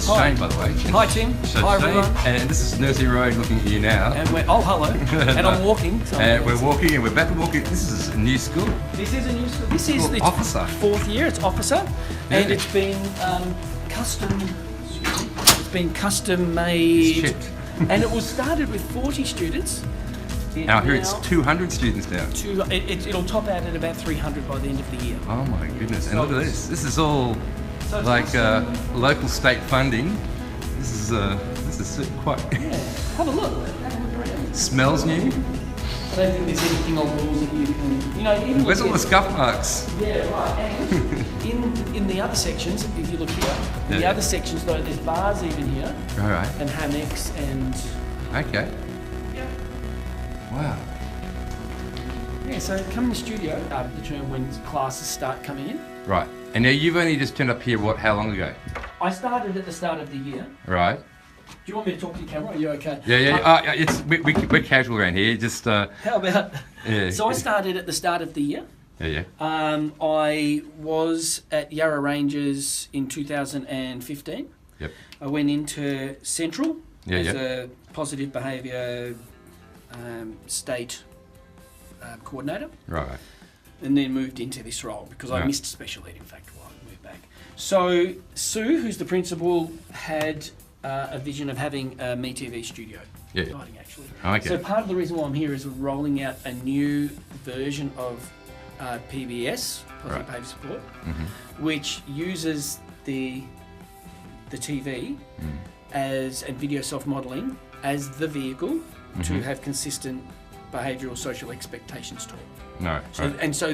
It's Hi. Shane, by the way. Hi Tim. So Hi Shane, everyone. and this is Nursery Road looking at you now. And we're hello. And I'm walking. So We're walking and we're back and walking. This is a new school. This is a new school. This is its Officer. fourth year. It's Officer, and Yeah. it's been custom. It's been custom made, Shipped. and it was started with 40 students. Now here it's 200 students now. It'll top out at about 300 by the end of the year. Oh my goodness! And look at this. This is all So it's like custom. local state funding. This is quite. Yeah. Have a look. Have a look around. Smells new. I don't think there's anything on walls that you can, even Where's all look the at- scuff marks? Yeah, right. And in the other sections, if you look here, in the Yeah. other sections though, there's bars even here, All right. and hammocks, and Okay. yeah. Wow. Yeah, so come in the studio after the term when classes start coming in. Right. And now you've only just turned up here. How long ago? I started at the start of the year. Right. Do you want me to talk to the camera? Are you okay? Yeah. We're casual around here. Just How about? Yeah. So I started at the start of the year. yeah. I was at Yarra Rangers in 2015. Yep. I went into Central as Yeah. a positive behaviour state coordinator, Right. and then moved into this role because I Yeah. missed special ed, in fact, while I moved back. So Sue, who's the principal, had a vision of having a MeTV studio. Yeah. Exciting, actually. Okay. So part of the reason why I'm here is we're rolling out a new version of PBS, Positive Right. Behaviour Support, Mm-hmm. which uses the TV and video self-modelling as the vehicle to have consistent behavioural social expectations taught. No. So, Right. and so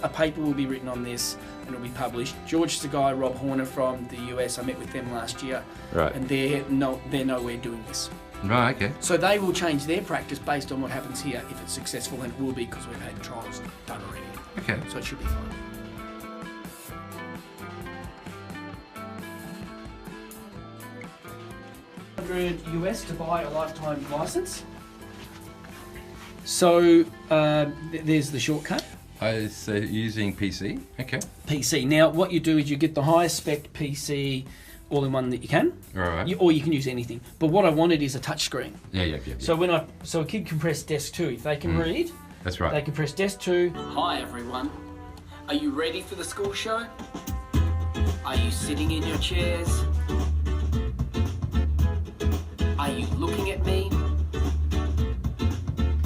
a paper will be written on this and it'll be published. George Sagai, Rob Horner from the US, I met with them last year, Right. and they're nowhere doing this. Right. Okay. So they will change their practice based on what happens here if it's successful, and it will be because we've had trials done already. Okay. So it should be fine. $100 to buy a lifetime license. So there's the shortcut. So using PC. Okay. PC. Now what you do is you get the highest spec PC all-in-one that you can, Right. or you can use anything. But what I wanted is a touch screen. Yeah. So so a kid can press desk 2 if they can read. That's right. They can press desk 2. Hi everyone. Are you ready for the school show? Are you sitting in your chairs? Are you looking at me?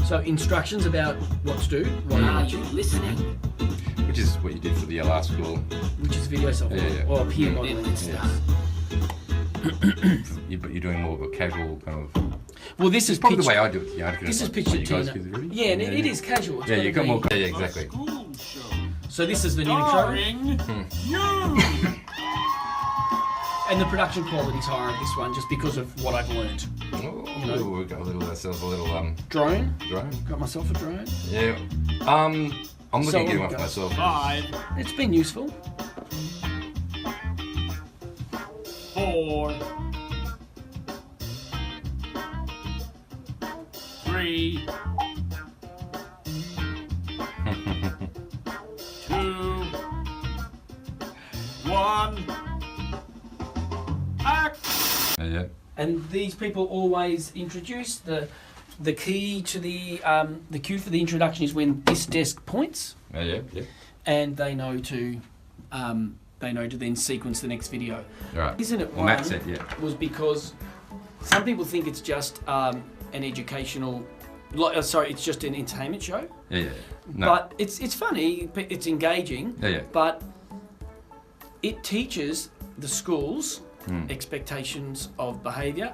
So instructions about what to do. Are you listening? Which is what you did for the last school. Which is video software Yeah. or peer modeling and stuff. But you're doing more of a casual kind of. Well, this is Probably pitched, the way I do it. Yeah. this is pitched you at guys Tina. do it, really? Yeah, and it is casual. It's Yeah, gotta you got be- more. Yeah, exactly. So this is the new intro. And the production quality's higher of this one just because of what I've learned. Oh, we got ourselves a little Drone. drone. Got myself a drone. Yeah. I'm looking So at getting what one for we myself. It's been useful. 4, 3, 2, 1, act! Yeah. And these people always introduce the key to the cue for the introduction is when this desk points, Yeah. and they know to then sequence the next video. Right. Isn't it Well, one? Matt said, yeah. Was because some people think it's just an educational, it's just an entertainment show. Yeah. No. But it's funny, it's engaging. Yeah. But it teaches the schools expectations of behaviour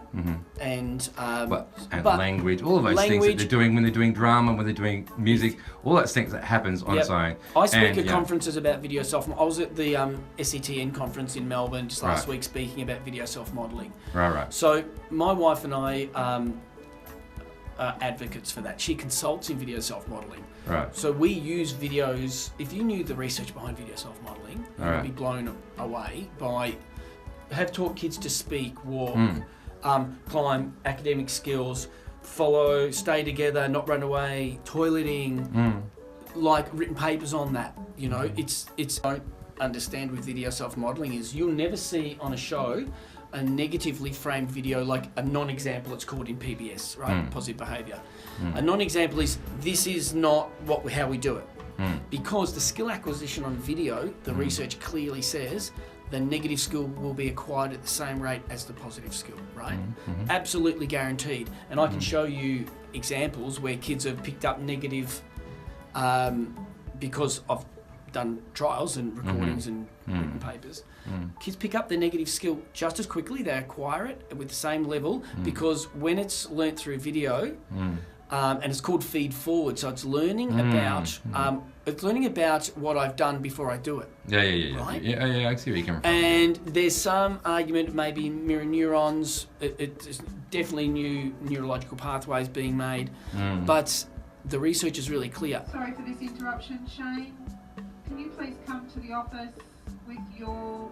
and But but language, all of those things that language- they're doing when they're doing drama, when they're doing music, all those things that happens on its own. I speak And, at yeah. conferences about video self. I was at the SETN conference in Melbourne just last Right. week speaking about video self-modelling. Right. So my wife and I are advocates for that. She consults in video self-modelling. Right. So we use videos. If you knew the research behind video self-modelling, you'd Right. be blown away by. Have taught kids to speak, walk, climb, academic skills, follow, stay together, not run away, toileting, like written papers on that. You know, it's don't understand with video self-modelling is you'll never see on a show a negatively framed video, like a non-example, it's called in PBS, right? Positive behaviour. A non-example is, this is not how we do it. Because the skill acquisition on video, the research clearly says, the negative skill will be acquired at the same rate as the positive skill, right? Absolutely guaranteed. And I can show you examples where kids have picked up negative because I've done trials and recordings and written papers. Kids pick up the negative skill just as quickly, they acquire it with the same level, because when it's learnt through video, and it's called feed forward, so it's learning about what I've done before I do it. Yeah. Right? Yeah, I see where you're coming from. And there's some argument maybe mirror neurons, it's definitely new neurological pathways being made, but the research is really clear. Sorry for this interruption, Shane. Can you please come to the office with your...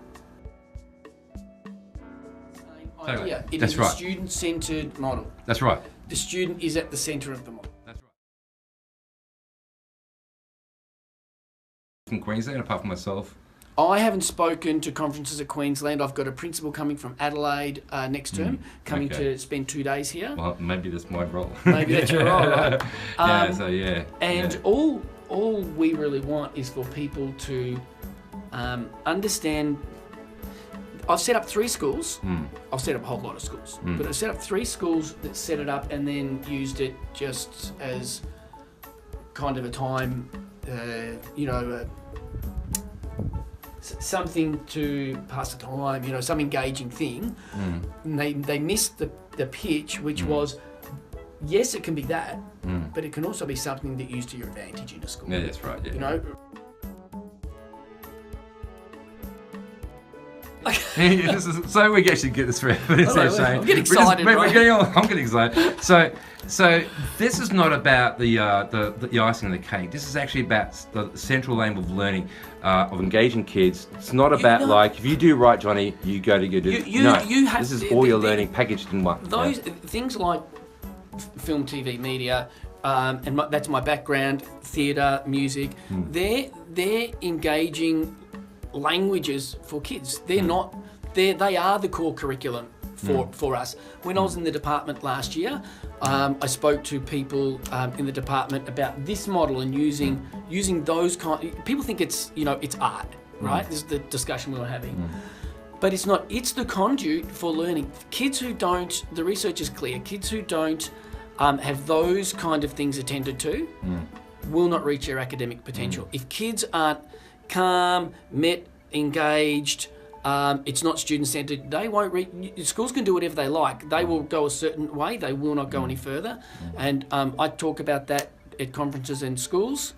Same idea. It That's is right. a student-centred model. That's right. The student is at the centre of the model. That's right. From Queensland, apart from myself? I haven't spoken to conferences at Queensland. I've got a principal coming from Adelaide next term, coming to spend 2 days here. Well, maybe that's my role. Maybe that's your role, right? And all we really want is for people to understand. I've set up 3 schools. I've set up a whole lot of schools, but I've set up 3 schools that set it up and then used it just as kind of a time, something to pass the time, some engaging thing. And they missed the pitch, which was, yes, it can be that, but it can also be something that you use to your advantage in a school. Yeah, that's right. Yeah. So we actually get this through. I'm getting excited. I'm getting excited. So this is not about the icing on the cake. This is actually about the central aim of learning, of engaging kids. It's not about like, if you do right, Johnny, you go to do. This is all your learning packaged in one. Those things like film, TV, media, and that's my background, theatre, music. They're engaging languages for kids. They are the core curriculum for us. When I was in the department last year, I spoke to people in the department about this model and using those people think it's it's art, right? This is the discussion we were having. But it's not. It's the conduit for learning. Kids who don't, the research is clear, kids who don't have those kind of things attended to will not reach their academic potential. If kids aren't calm, engaged, it's not student-centred, they won't schools can do whatever they like. They will go a certain way, they will not go any further. And I talk about that at conferences and schools.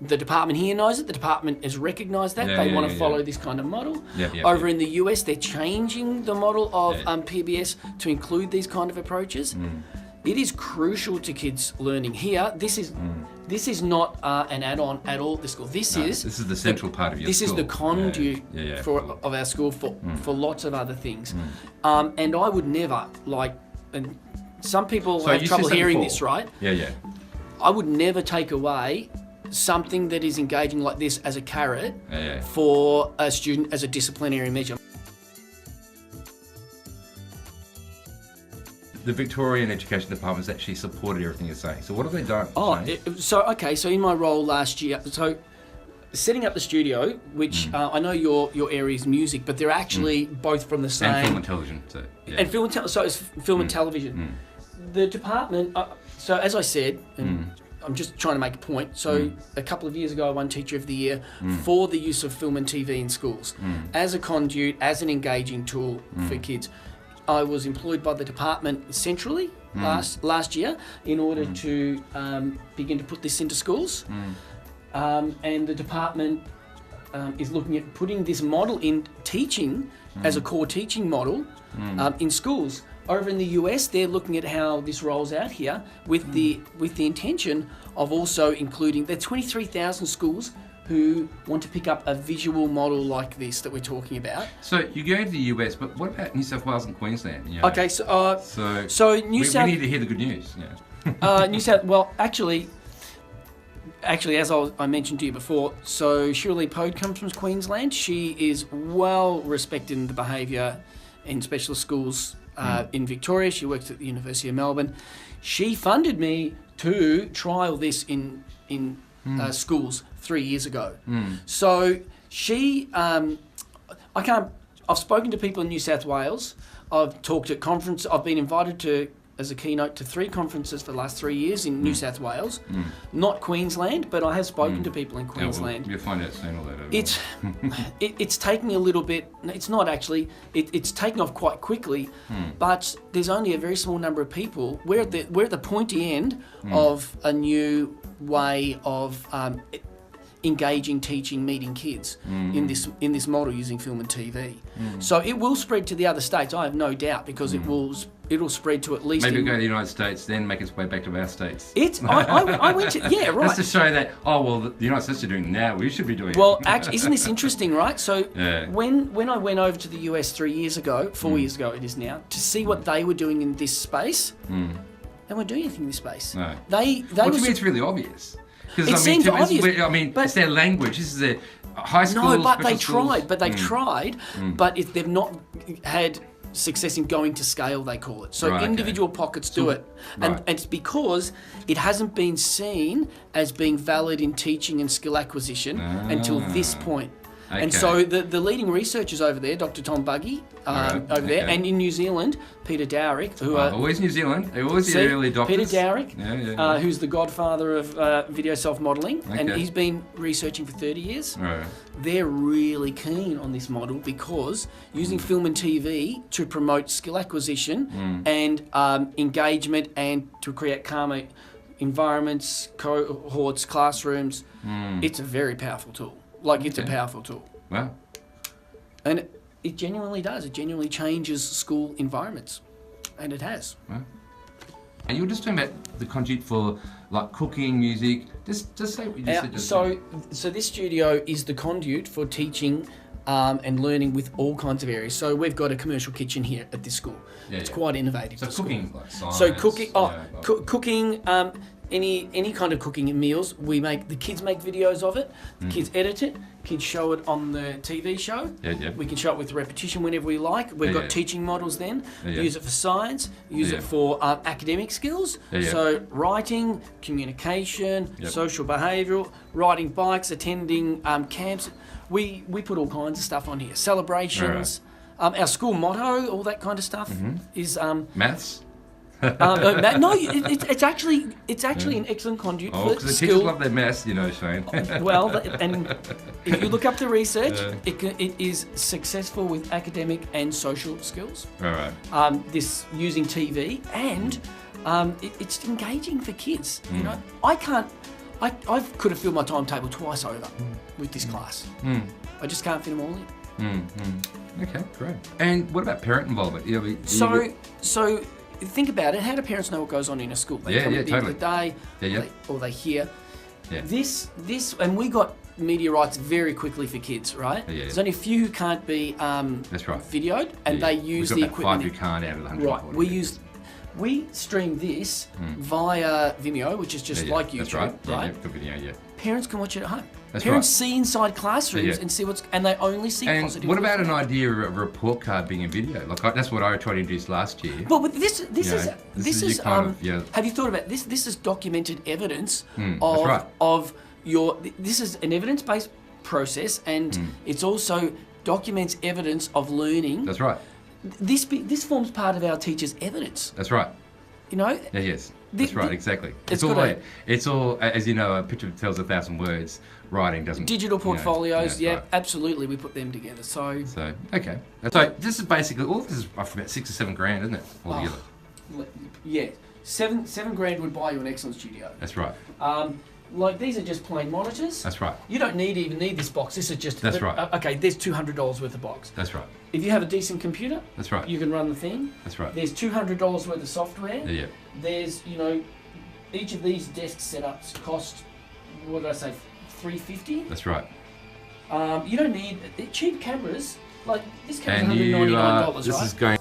The department here knows it, the department has recognised that, they want to follow this kind of model. Over in the US, they're changing the model of PBS to include these kind of approaches. It is crucial to kids learning here. This is not an add-on at all at the school. This is the central part of your school. This is the conduit of our school for lots of other things. And I would never, and some people have trouble hearing this, right? I would never take away something that is engaging like this as a carrot for a student as a disciplinary measure. The Victorian Education Department has actually supported everything you're saying. So what have they done? So in my role last year, setting up the studio, which I know your area is music, but they're actually both from the same... And film and television. So it's film and television. The department, so as I said, and I'm just trying to make a point, so a couple of years ago I won Teacher of the Year for the use of film and TV in schools as a conduit, as an engaging tool for kids. I was employed by the department centrally last year in order to begin to put this into schools. And the department is looking at putting this model in teaching as a core teaching model in schools. Over in the US, they're looking at how this rolls out here with the intention of also including the 23,000 schools who want to pick up a visual model like this that we're talking about. So you go to the US, but what about New South Wales and Queensland? Okay, so New South... We need to hear the good news. New South... Well, actually, as I mentioned to you before, so Shirley Pode comes from Queensland. She is well respected in the behaviour in specialist schools in Victoria. She works at the University of Melbourne. She funded me to trial this in schools 3 years ago. So she, I've spoken to people in New South Wales. I've talked at conferences. I've been invited to as a keynote to 3 conferences for the last 3 years in New South Wales, not Queensland, but I have spoken to people in Queensland. You'll find out soon all that. It's taking a little bit. It's not actually. It's taken off quite quickly, but there's only a very small number of people. We're at the pointy end of a new way of engaging, teaching, meeting kids in this model using film and TV. So it will spread to the other states. I have no doubt, because it'll spread to at least. Maybe go to the United States, then make its way back to our states. I went to right. Just to show that the United States are doing it now, we should be doing it. Well, actually, isn't this interesting, right? So when I went over to the US 4 years ago it is now, to see what they were doing in this space, they weren't doing anything in this space. No. They to me, it's really obvious. It seems obvious. It's their language. This is their high school. No, but they tried. But if they've not had success in going to scale, they call it. So individual pockets do it. And it's because it hasn't been seen as being valid in teaching and skill acquisition until this point. Okay. And so the leading researchers over there, Dr. Tom Buggy, there, and in New Zealand, Peter Dowrick, who are always New Zealand, they always the early doctors. Peter Dowrick, who's the godfather of video self-modelling, and he's been researching for 30 years. Right. They're really keen on this model because using film and TV to promote skill acquisition and engagement, and to create calmer environments, cohorts, classrooms, it's a very powerful tool. It's a powerful tool. Wow. And it genuinely does. It genuinely changes school environments. And it has. Wow. And you were just talking about the conduit for cooking, music. Just say what you just said. So this studio is the conduit for teaching and learning with all kinds of areas. So we've got a commercial kitchen here at this school. It's quite innovative. So cooking, science. So cooking, cooking. Any kind of cooking and meals, the kids make videos of it, the kids edit it, kids show it on the TV show. We can show it with repetition whenever we like. We've got teaching models then. Use it for science, use it for academic skills. So writing, communication, social behavioural, riding bikes, attending camps. We put all kinds of stuff on here. Celebrations. Our school motto, all that kind of stuff is... Maths? No, it's actually an excellent conduit for the teachers love their maths, Shane. Well, and if you look up the research, it is successful with academic and social skills. Right. This using TV, and it's engaging for kids. I could have filled my timetable twice over with this class. I just can't fit them all in. Okay, great. And what about parent involvement? So think about it. How do parents know what goes on in a school? They come at the end of the day, or they hear. This, and we got media rights very quickly for kids, right? There's only a few who can't be videoed, and they use the equipment. 5 who can't out of the 140. Right. We stream this via Vimeo, which is just like YouTube, right? Good video, Parents can watch it at home. Parents see inside classrooms and see and they only see positive. What about an idea of a report card being a video? That's what I tried to introduce last year. Well, but this is have you thought about this? This is documented evidence of your. This is an evidence-based process, and it's also documents evidence of learning. That's right. This forms part of our teachers' evidence. That's right. Yes. That's right, exactly. It's all, as you know, a picture tells 1,000 words. Writing doesn't. Digital portfolios, right. Absolutely. We put them together. So okay. So this is basically all of this is roughly about $6 or $7 grand, isn't it? Altogether. $7,000 would buy you an excellent studio. That's right. These are just plain monitors. That's right. You don't even need this box. This is just. That's right. Okay, there's $200 worth of box. That's right. If you have a decent computer, that's right. You can run the thing. That's right. There's $200 worth of software. Yeah. There's each of these desk setups cost, what did I say, $350. That's right. You don't need cheap cameras. Like this camera's $199, right? This is going.